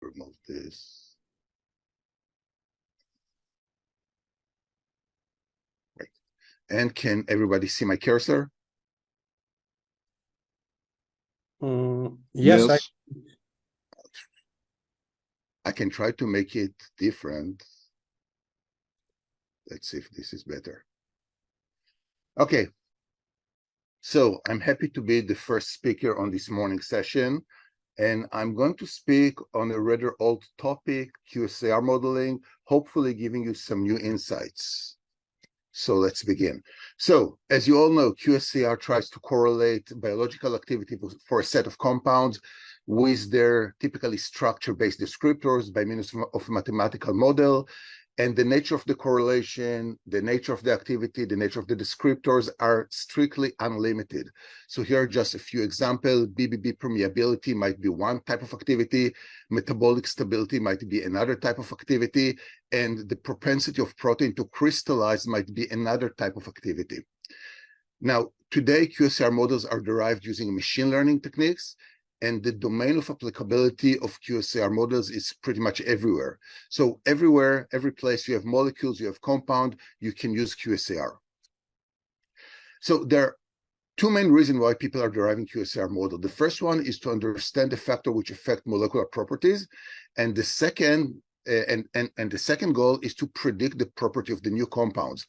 remove this. Right. And can everybody see my cursor? Yes, Yes. I can try to make it different. Let's see if this is better. Okay. So I'm happy to be the first speaker on this morning session. And I'm going to speak on a rather old topic, QSAR modeling, hopefully giving you some new insights. So let's begin. So as you all know, QSAR tries to correlate biological activity for a set of compounds with their typically structure-based descriptors by means of a mathematical model. And the nature of the correlation, the nature of the activity, the nature of the descriptors are strictly unlimited. So here are just a few examples. BBB permeability might be one type of activity. Metabolic stability might be another type of activity. And the propensity of protein to crystallize might be another type of activity. Now, today, QSAR models are derived using machine learning techniques, and the domain of applicability of QSAR models is pretty much everywhere. So everywhere, every place you have molecules, you have compound, you can use QSAR. So there are two main reasons why people are deriving QSAR model. The first one is to understand the factor which affect molecular properties, and the second the second goal is to predict the property of the new compounds.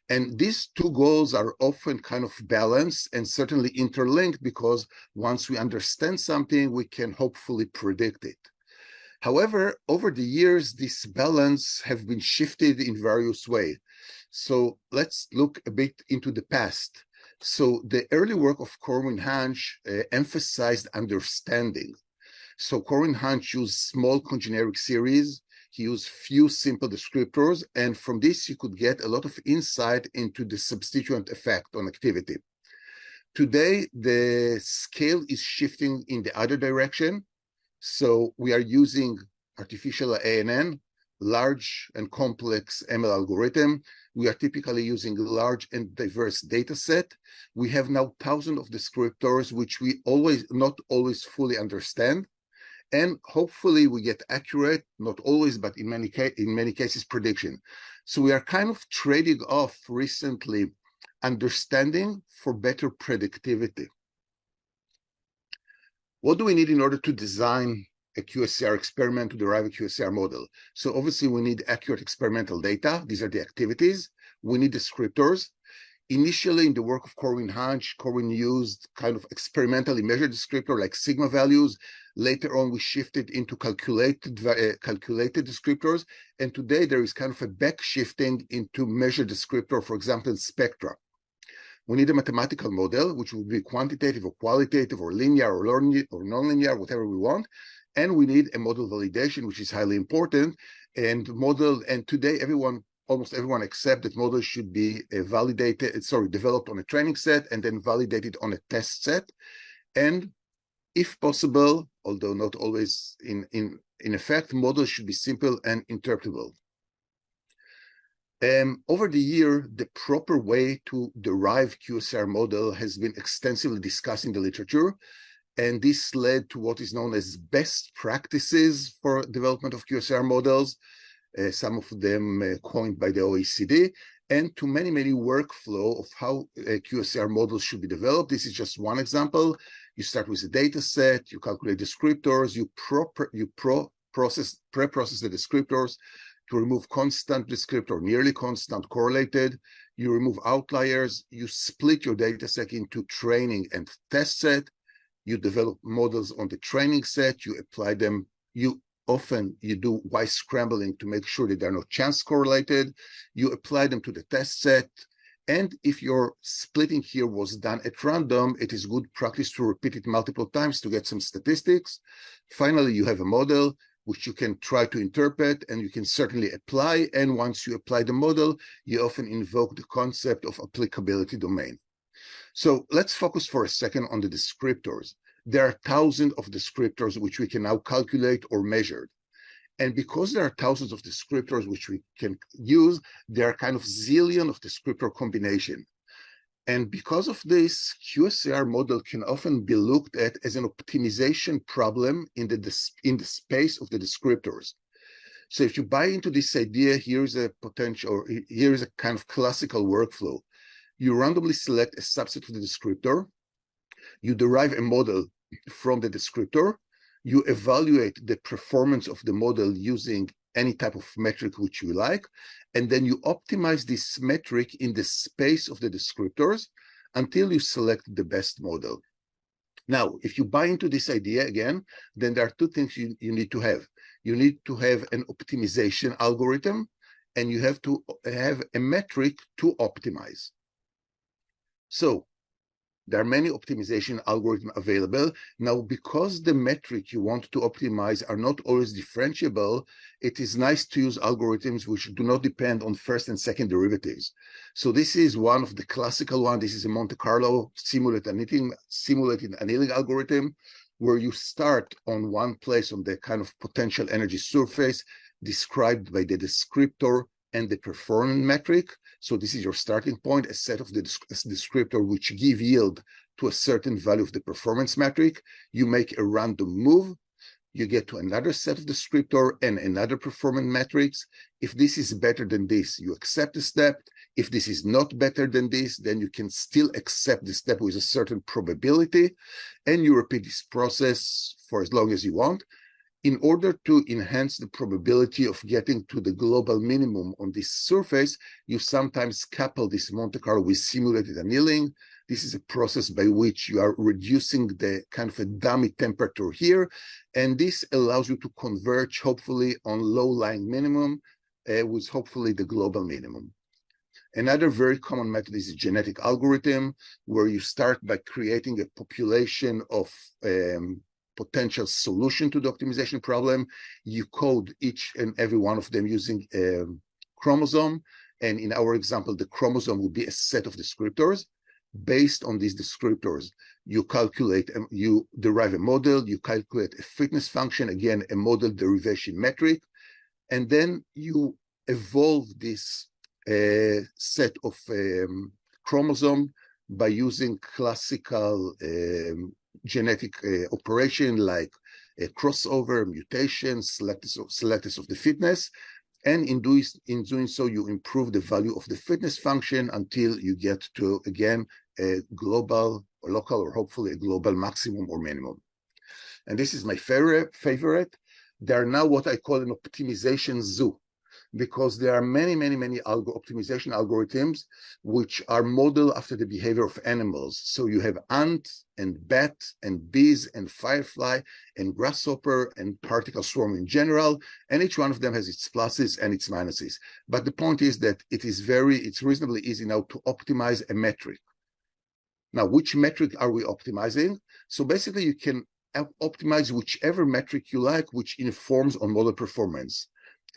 And these two goals are often kind of balanced and certainly interlinked, because once we understand something, we can hopefully predict it. However, over the years, this balance have been shifted in various ways. So let's look a bit into the past. So the early work of Corwin Hansch emphasized understanding. So Corwin Hansch used small congeneric series. He used few simple descriptors, and from this you could get a lot of insight into the substituent effect on activity. Today, the scale is shifting in the other direction. So we are using artificial ANN, large and complex ML algorithm. We are typically using large and diverse data set. We have now thousands of descriptors, which we not always fully understand. And hopefully we get accurate, not always, but in many cases, prediction. So we are kind of trading off recently understanding for better predictivity. What do we need in order to design a QSAR experiment to derive a QSAR model? So obviously we need accurate experimental data. These are the activities. We need descriptors. Initially, in the work of Corwin Hansch, Corwin used kind of experimentally measured descriptor like sigma values. Later on, we shifted into calculated descriptors. And today, there is kind of a back shifting into measured descriptor, for example, spectra. We need a mathematical model, which will be quantitative or qualitative or linear or nonlinear, whatever we want. And we need a model validation, which is highly important. And today, almost everyone accepts that models should be developed on a training set and then validated on a test set. And if possible, although not always in effect, models should be simple and interpretable. Over the year, the proper way to derive QSAR model has been extensively discussed in the literature, and this led to what is known as best practices for development of QSAR models, some of them coined by the OECD, and to many workflow of how QSAR models should be developed. This is just one example. You start with a data set, you calculate descriptors, you pre-process the descriptors to remove constant descriptor, nearly constant correlated. You remove outliers, you split your data set into training and test set. You develop models on the training set, you apply them, often you do Y scrambling to make sure that they're not chance correlated. You apply them to the test set. And if your splitting here was done at random, it is good practice to repeat it multiple times to get some statistics. Finally, you have a model which you can try to interpret and you can certainly apply. And once you apply the model, you often invoke the concept of applicability domain. So let's focus for a second on the descriptors. There are thousands of descriptors which we can now calculate or measure. And because there are thousands of descriptors which we can use, there are kind of zillion of descriptor combination. And because of this, QSAR model can often be looked at as an optimization problem in the space of the descriptors. So if you buy into this idea, here's a potential, or here's a kind of classical workflow. You randomly select a subset of the descriptor, you derive a model from the descriptor, you evaluate the performance of the model using any type of metric which you like, and then you optimize this metric in the space of the descriptors until you select the best model. Now, if you buy into this idea again, then there are two things you need to have. You need to have an optimization algorithm, and you have to have a metric to optimize. So there are many optimization algorithms available. Now, because the metric you want to optimize are not always differentiable, it is nice to use algorithms which do not depend on first and second derivatives. So this is one of the classical ones. This is a Monte Carlo simulated annealing algorithm, where you start on one place on the kind of potential energy surface described by the descriptor and the performance metric. So this is your starting point, a set of the descriptor which give yield to a certain value of the performance metric. You make a random move, you get to another set of descriptor and another performance metrics. If this is better than this, you accept the step. If this is not better than this, then you can still accept the step with a certain probability, and you repeat this process for as long as you want. In order to enhance the probability of getting to the global minimum on this surface, you sometimes couple this Monte Carlo with simulated annealing. This is a process by which you are reducing the kind of a dummy temperature here, and this allows you to converge, hopefully, on low-lying minimum with hopefully the global minimum. Another very common method is a genetic algorithm, where you start by creating a population of potential solution to the optimization problem. You code each and every one of them using a chromosome. And in our example, the chromosome would be a set of descriptors. Based on these descriptors, you derive a model, you calculate a fitness function, again, a model derivation metric, and then you evolve this set of chromosome by using classical genetic operation like a crossover, mutation, selectors of the fitness, and in doing so, you improve the value of the fitness function until you get to, again, a global or local, or hopefully a global maximum or minimum. And this is my favorite. They are now what I call an optimization zoo, because there are many optimization algorithms which are modeled after the behavior of animals. So you have ant and bat and bees and firefly and grasshopper and particle swarm in general, and each one of them has its pluses and its minuses. But the point is that it's reasonably easy now to optimize a metric. Now, which metric are we optimizing? So basically, you can optimize whichever metric you like, which informs on model performance.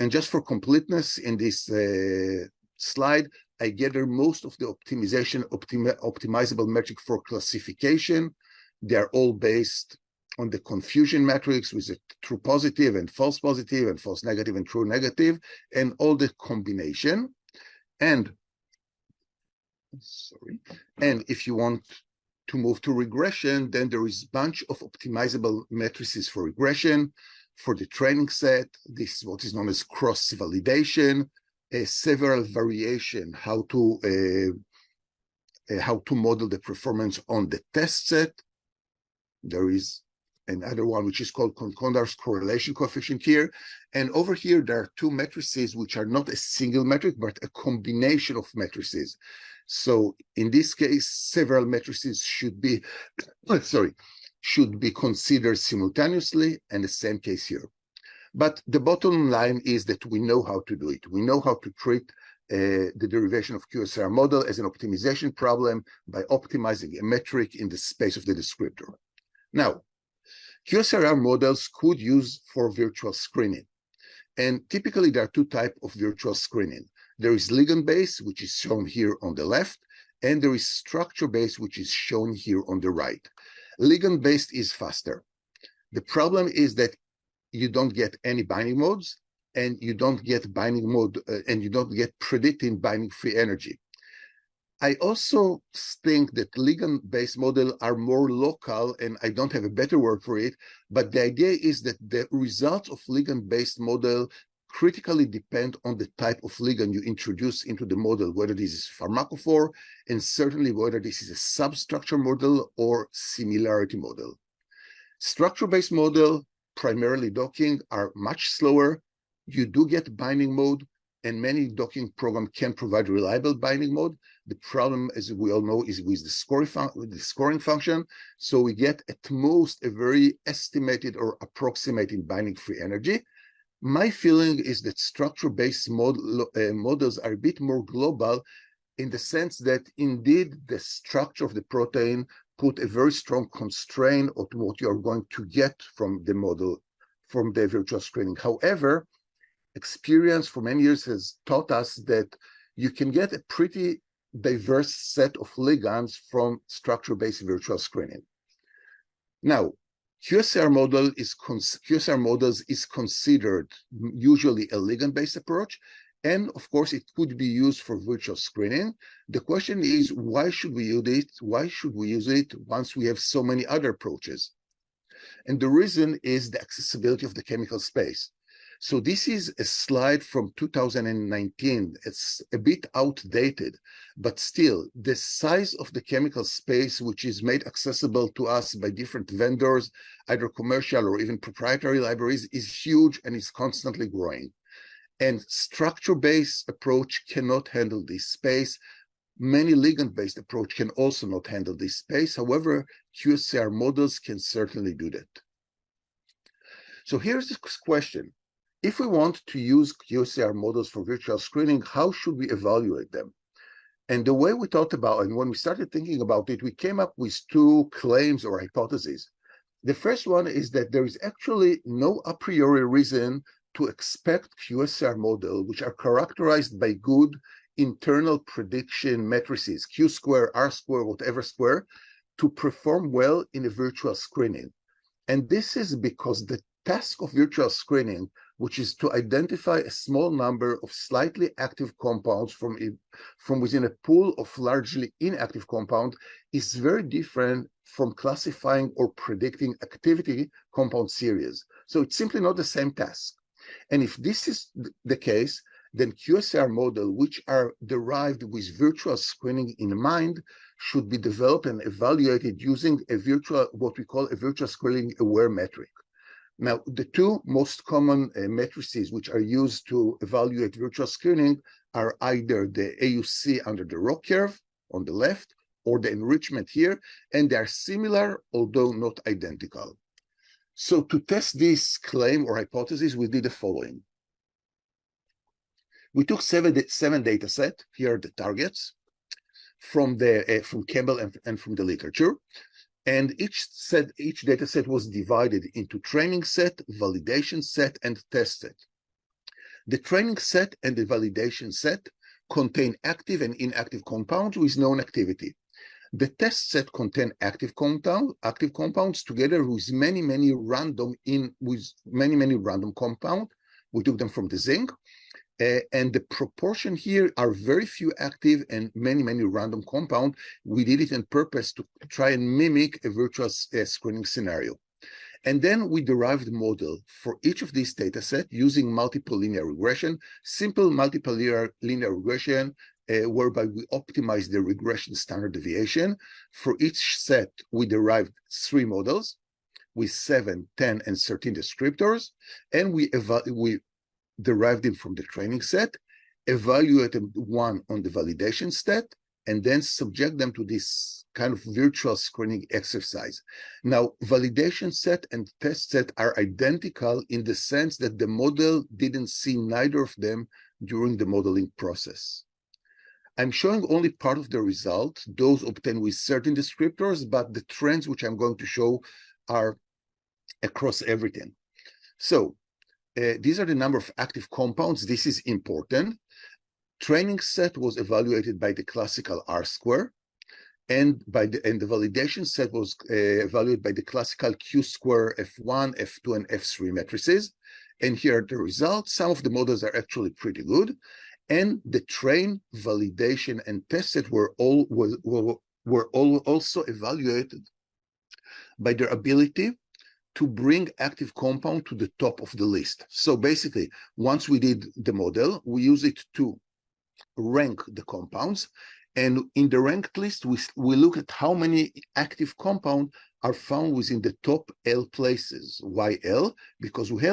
And just for completeness in this slide, I gather most of the optimizable metric for classification. They are all based on the confusion matrix with a true positive and false negative and true negative, and all the combination. And if you want to move to regression, then there is a bunch of optimizable matrices for regression. For the training set, this is what is known as cross-validation, several variation how to model the performance on the test set. There is another one which is called Concondar's correlation coefficient here. And over here, there are two matrices which are not a single metric, but a combination of matrices. So in this case, several matrices should be considered simultaneously, and the same case here. But the bottom line is that we know how to do it. We know how to treat the derivation of QSR model as an optimization problem by optimizing a metric in the space of the descriptor. Now, QSR models could use for virtual screening. And typically, there are two types of virtual screening. There is ligand-based, which is shown here on the left, and there is structure-based, which is shown here on the right. Ligand-based is faster. The problem is that you don't get any binding modes, and you don't get binding mode, and you don't get predicting binding free energy. I also think that ligand-based models are more local, and I don't have a better word for it, but the idea is that the results of ligand-based model critically depend on the type of ligand you introduce into the model, whether this is pharmacophore, and certainly whether this is a substructure model or similarity model. Structure-based model, primarily docking, are much slower. You do get binding mode, and many docking programs can provide reliable binding mode. The problem, as we all know, is with the scoring function. So we get at most a very estimated or approximating binding free energy. My feeling is that structure-based models are a bit more global in the sense that indeed the structure of the protein put a very strong constraint on what you're going to get from the model, from the virtual screening. However, experience for many years has taught us that you can get a pretty diverse set of ligands from structure-based virtual screening. Now, Qsar models is considered usually a ligand-based approach, and of course, it could be used for virtual screening. The question is, why should we use it? Why should we use it once we have so many other approaches? And the reason is the accessibility of the chemical space. So this is a slide from 2019. It's a bit outdated, but still, the size of the chemical space, which is made accessible to us by different vendors, either commercial or even proprietary libraries, is huge and is constantly growing. And structure-based approach cannot handle this space. Many ligand-based approach can also not handle this space. However, Qsar models can certainly do that. So here's the question. If we want to use Qsar models for virtual screening, how should we evaluate them? And the way we thought about it, and when we started thinking about it, we came up with two claims or hypotheses. The first one is that there is actually no a priori reason to expect Qsar models, which are characterized by good internal prediction matrices, Q square, R square, whatever square, to perform well in a virtual screening. And this is because the task of virtual screening, which is to identify a small number of slightly active compounds from within a pool of largely inactive compounds, is very different from classifying or predicting activity compound series. So it's simply not the same task. And if this is the case, then Qsar models, which are derived with virtual screening in mind, should be developed and evaluated using what we call a virtual screening aware metric. Now, the two most common matrices which are used to evaluate virtual screening are either the AUC under the ROC curve on the left or the enrichment here, and they are similar, although not identical. So to test this claim or hypothesis, we did the following. We took seven data sets, here are the targets, from Campbell and from the literature. And each data set was divided into training set, validation set, and test set. The training set and the validation set contain active and inactive compounds with known activity. The test set contain active compounds together with many random compounds. We took them from the zinc. And the proportion here are very few active and many random compounds. We did it on purpose to try and mimic a virtual screening scenario. And then we derived a model for each of these data sets using multiple linear regression, simple multiple linear regression, whereby we optimize the regression standard deviation. For each set, we derived 3 models with 7, 10, and 13 descriptors, and we derived them from the training set, evaluated one on the validation set, and then subject them to this kind of virtual screening exercise. Now, validation set and test set are identical in the sense that the model didn't see neither of them during the modeling process. I'm showing only part of the result, those obtained with certain descriptors, but the trends which I'm going to show are across everything. So, these are the number of active compounds. This is important. Training set was evaluated by the classical R square, and the validation set was evaluated by the classical Q square F1, F2, and F3 matrices. And here are the results. Some of the models are actually pretty good. and the train, validation, and test set were also evaluated by their ability to bring active compound to the top of the list. So basically, once we did the model, we use it to rank the compounds. And in the ranked list, we look at how many active compounds are found within the top L places. Why L? Because we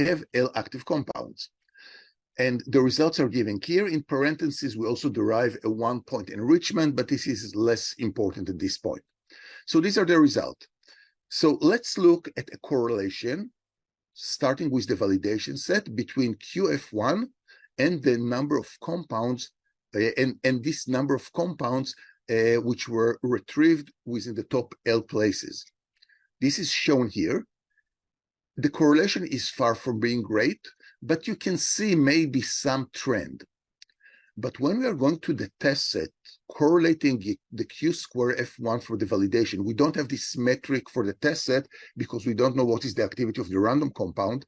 have L active compounds. And the results are given here. In parentheses, we also derive a 1-point enrichment, but this is less important at this point. So these are the results. So let's look at a correlation, starting with the validation set between QF1 and the number of compounds, and this number of compounds which were retrieved within the top L places. This is shown here. The correlation is far from being great, but you can see maybe some trend. But when we are going to the test set, correlating the Q-square F1 for the validation, we don't have this metric for the test set because we don't know what is the activity of the random compound.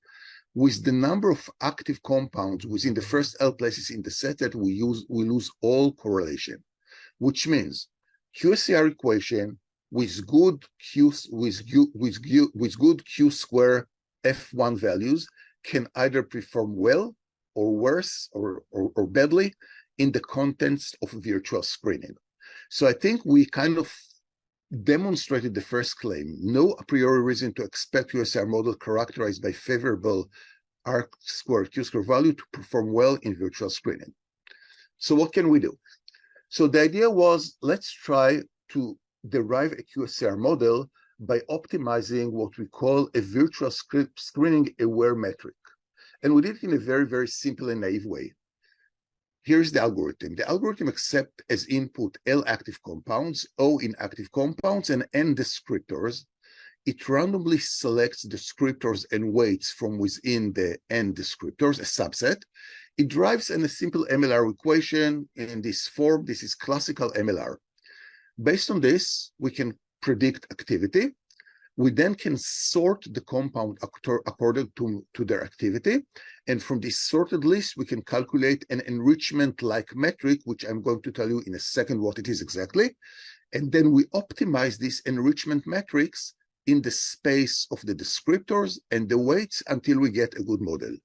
With the number of active compounds within the first L places in the set that we lose all correlation, which means Qsar equation with good Q-square F1 values can either perform well or worse or badly in the context of virtual screening. So I think we kind of demonstrated the first claim, no a priori reason to expect Qsar model characterized by favorable R-square Q-square value to perform well in virtual screening. So what can we do? So the idea was, let's try to derive a Qsar model by optimizing what we call a virtual screening aware metric. And we did it in a very, very simple and naive way. Here's the algorithm. The algorithm accepts as input L active compounds, O inactive compounds, and N descriptors. It randomly selects descriptors and weights from within the N descriptors, a subset. It derives in a simple MLR equation in this form. This is classical MLR. Based on this, we can predict activity. We then can sort the compound according to their activity. And from this sorted list, we can calculate an enrichment-like metric, which I'm going to tell you in a second what it is exactly. And then we optimize these enrichment metrics in the space of the descriptors and the weights until we get a good model.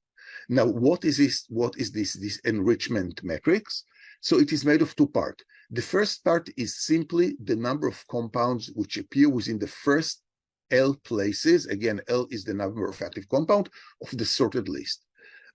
Now, what is this? What is this enrichment metrics? So it is made of two parts. The first part is simply the number of compounds which appear within the first L places. Again, L is the number of active compound of the sorted list.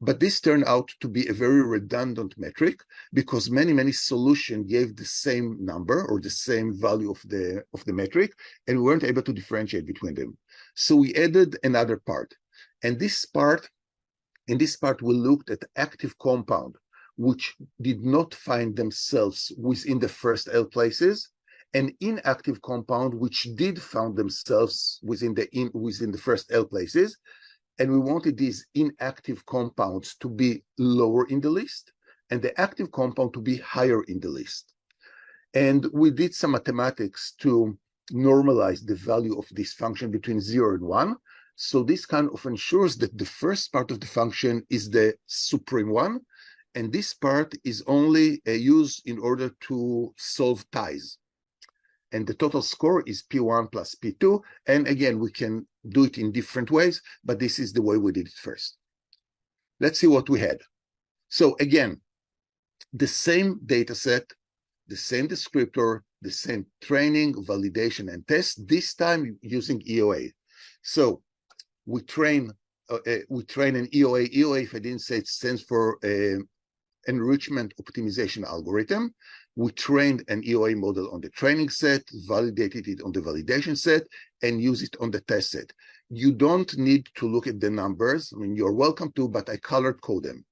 But this turned out to be a very redundant metric because many solutions gave the same number or the same value of the metric, and we weren't able to differentiate between them. So we added another part. And in this part, we looked at active compound which did not find themselves within the first L places, and inactive compound which did find themselves within the first L places. And we wanted these inactive compounds to be lower in the list and the active compound to be higher in the list. And we did some mathematics to normalize the value of this function between 0 and 1. So this kind of ensures that the first part of the function is the supreme one, and this part is only used in order to solve ties. And the total score is P1 plus P2. And again, we can do it in different ways, but this is the way we did it first. Let's see what we had. So again, the same data set, the same descriptor, the same training, validation, and test, this time using EOA. So we train an EOA. EOA, if I didn't say, it stands for enrichment optimization algorithm. We trained an EOA model on the training set, validated it on the validation set, and use it on the test set. You don't need to look at the numbers. I mean, you're welcome to, but I color code them.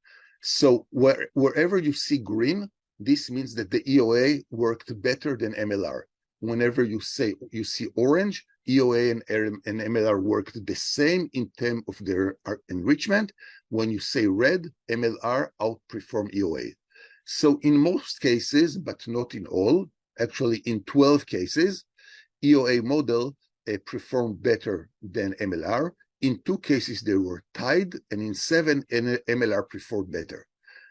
So wherever you see green, this means that the EOA worked better than MLR. Whenever you see orange, EOA and MLR worked the same in terms of their enrichment. When you say red, MLR outperform EOA. So in most cases, but not in all, actually in 12 cases, EOA model performed better than MLR. In 2 cases, they were tied, and in 7, MLR performed better.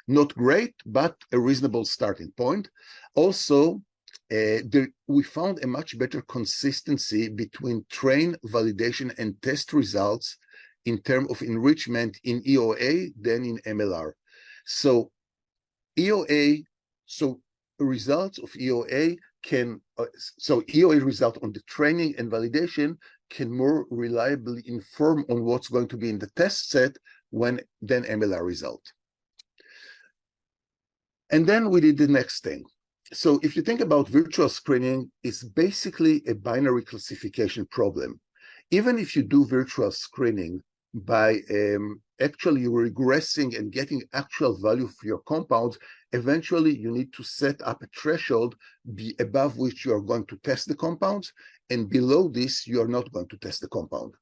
Not great, but a reasonable starting point. Also, we found a much better consistency between train, validation, and test results in terms of enrichment in EOA than in MLR. So EOA, so results of EOA can, so EOA result on the training and validation can more reliably inform on what's going to be in the test set than MLR result. And then we did the next thing. So if you think about virtual screening, it's basically a binary classification problem. Even if you do virtual screening by actually regressing and getting actual value for your compounds, eventually you need to set up a threshold above which you are going to test the compounds, and below this, you are not going to test the compound.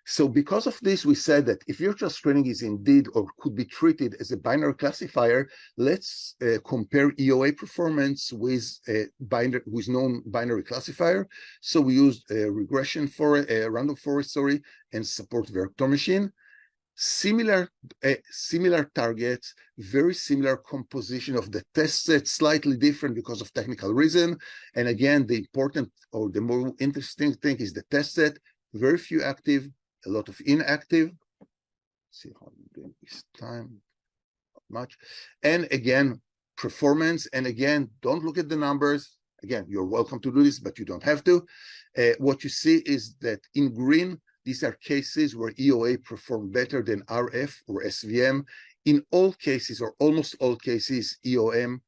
So because of this, we said that if virtual screening is indeed or could be treated as a binary classifier, let's compare EOA performance with known binary classifier. So we used a random forest, and support vector machine. Similar targets, very similar composition of the test set, slightly different because of technical reason. And again, the important or the more interesting thing is the test set, very few active, a lot of inactive. Let's see how I'm doing this time. Not much. And again, performance. And again, don't look at the numbers. Again, you're welcome to do this, but you don't have to. What you see is that in green, these are cases where EOA performed better than RF or SVM. In all cases, or almost all cases, EOA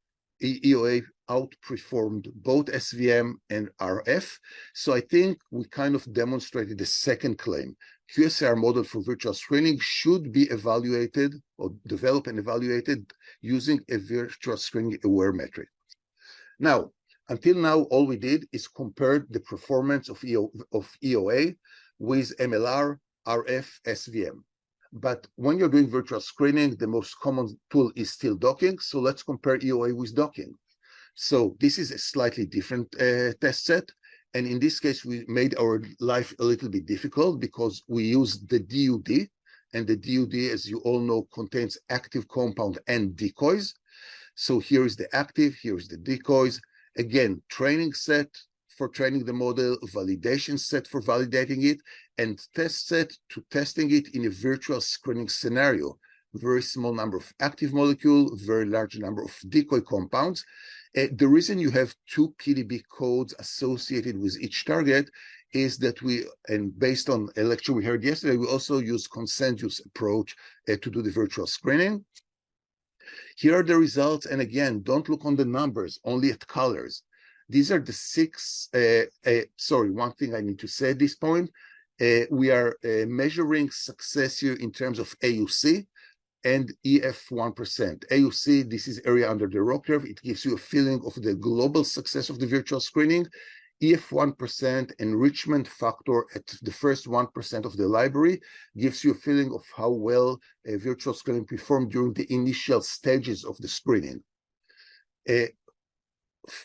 outperformed both SVM and RF. So I think we kind of demonstrated the second claim. Qsar model for virtual screening should be evaluated or developed and evaluated using a virtual screening aware metric. Now, until now, all we did is compare the performance of EOA with MLR, RF, SVM. But when you're doing virtual screening, the most common tool is still docking. So let's compare EOA with docking. So this is a slightly different test set. And in this case, we made our life a little bit difficult because we used the DUD. And the DUD, as you all know, contains active compound and decoys. So here is the active, here is the decoys. Again, training set for training the model, validation set for validating it, and test set to testing it in a virtual screening scenario. Very small number of active molecule, very large number of decoy compounds. The reason you have two PDB codes associated with each target is that and based on a lecture we heard yesterday, we also use consensus approach to do the virtual screening. Here are the results, and again, don't look on the numbers, only at colors. These are the six, one thing I need to say at this point. We are measuring success here in terms of AUC and EF1%. AUC, this is area under the rho curve. It gives you a feeling of the global success of the virtual screening. EF1% enrichment factor at the first 1% of the library gives you a feeling of how well a virtual screening performed during the initial stages of the screening.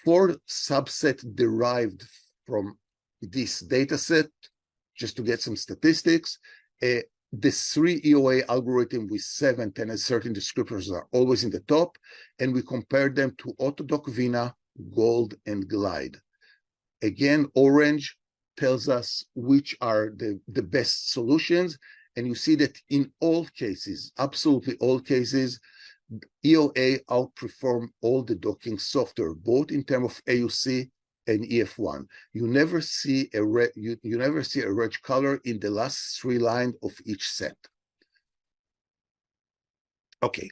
For subset derived from this data set, just to get some statistics, the 3 EOA algorithm with 7, 10, and 13 descriptors are always in the top, and we compare them to Autodoc Vina, Gold, and Glide. Again, orange tells us which are the best solutions, and you see that in all cases, absolutely all cases, EOA outperform all the docking software, both in terms of AUC and EF1. You never see a red color in the last 3 lines of each set. Okay.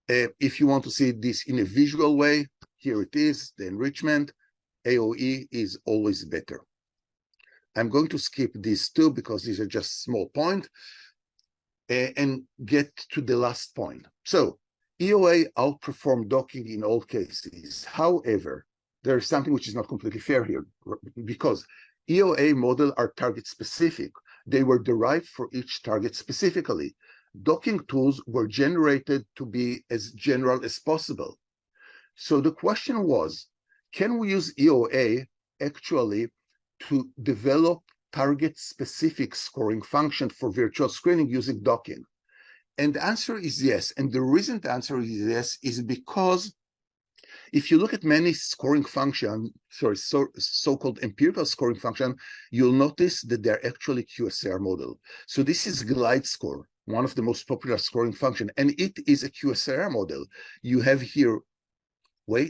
If you want to see this in a visual way, here it is, the enrichment. AOE is always better. I'm going to skip these two because these are just small points and get to the last point. So EOA outperformed docking in all cases. However, there is something which is not completely fair here because EOA models are target specific. They were derived for each target specifically. Docking tools were generated to be as general as possible. So the question was, can we use EOA actually to develop target-specific scoring function for virtual screening using docking? And the answer is yes. And the reason the answer is yes is because if you look at many scoring function, so-called empirical scoring function, you'll notice that they're actually QSR model. So this is glide score, one of the most popular scoring function, and it is a QSR model. You have here,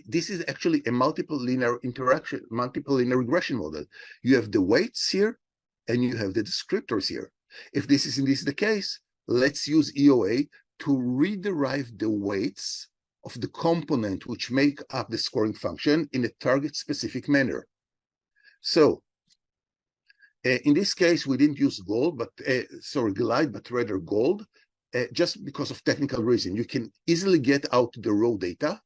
this is actually a multiple linear regression model. You have the weights here, and you have the descriptors here. If this is the case, let's use EOA to rederive the weights of the component which make up the scoring function in a target-specific manner. So in this case, we didn't use glide, but rather gold, just because of technical reason. You can easily get out the raw data.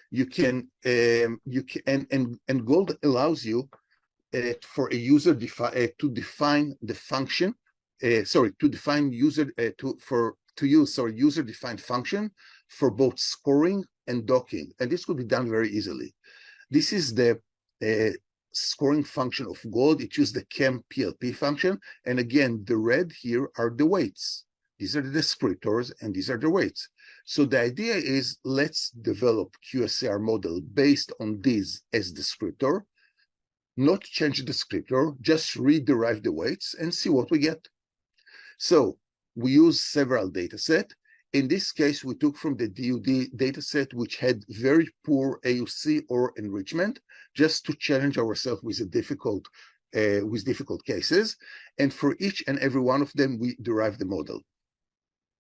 You can, and gold allows you for a user to define the function. To use user-defined function for both scoring and docking, and this could be done very easily. This is the scoring function of gold. It uses the chem-PLP function, and again, the red here are the weights. These are the descriptors, and these are the weights. So the idea is, let's develop QSR model based on these as descriptor, not change the descriptor, just rederive the weights and see what we get. So we use several data sets. In this case, we took from the DUD data set, which had very poor AUC or enrichment, just to challenge ourselves with difficult cases. And for each and every one of them, we derived the model.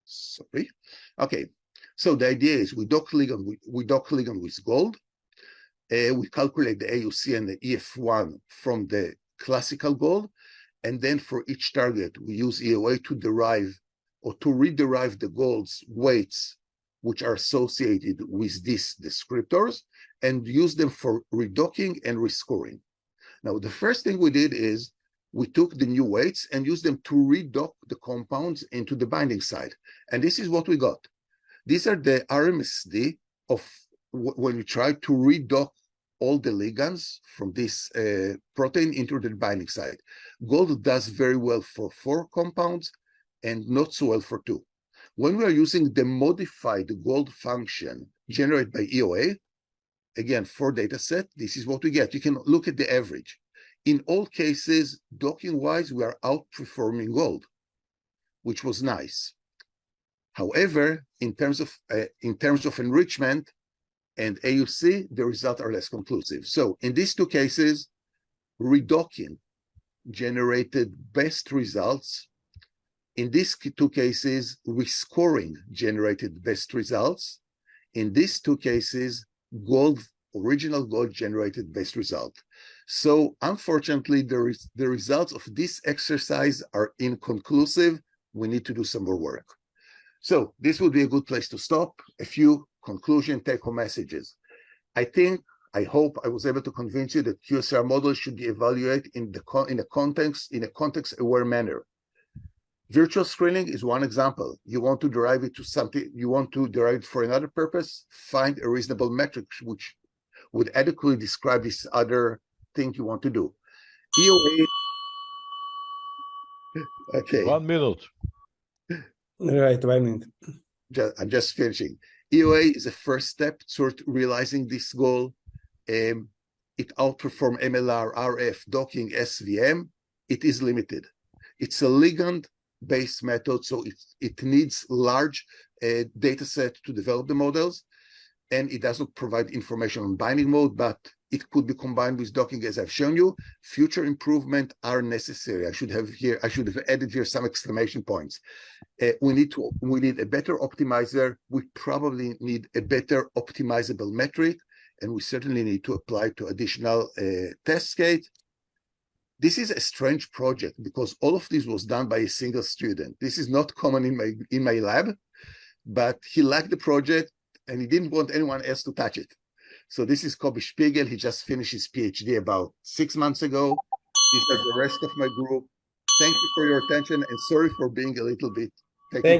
Sorry. Okay. So the idea is we dock ligand with gold. We calculate the AUC and the EF1 from the classical gold. And then for each target, we use EOA to derive or to rederive the gold's weights, which are associated with these descriptors, and use them for redocking and rescoring. Now, the first thing we did is we took the new weights and used them to redock the compounds into the binding site. And this is what we got. These are the RMSD of when we try to redock all the ligands from this protein into the binding site. Gold does very well for 4 compounds and not so well for 2. When we are using the modified gold function generated by EOA, again, 4 data set, this is what we get. You can look at the average. In all cases, docking-wise, we are outperforming gold, which was nice. However, in terms of enrichment and AUC, the results are less conclusive. So in these 2 cases, redocking generated best results. In these 2 cases, rescoring generated best results. In these 2 cases, original gold generated best result. So unfortunately, the results of this exercise are inconclusive. We need to do some more work. So this would be a good place to stop. A few conclusion take-home messages. I hope I was able to convince you that QSR models should be evaluated in a context-aware manner. Virtual screening is one example. You want to derive it to something, you want to derive it for another purpose, find a reasonable metric which would adequately describe this other thing you want to do. EOA. Okay. 1 minute. Right, 1 minute. I'm just finishing. EOA is a first step toward realizing this goal. It outperforms MLR, RF, docking, SVM. It is limited. It's a ligand-based method, so it needs large data set to develop the models, and it does not provide information on binding mode, but it could be combined with docking, as I've shown you. Future improvement are necessary. I should have added here some exclamation points. We need a better optimizer. We probably need a better optimizable metric, and we certainly need to apply to additional test case. This is a strange project because all of this was done by a single student. This is not common in my lab, but he liked the project and he didn't want anyone else to touch it. So this is Kobe Spiegel. He just finished his PhD about 6 months ago. These are the rest of my group. Thank you for your attention and sorry for being a little bit. Thank you.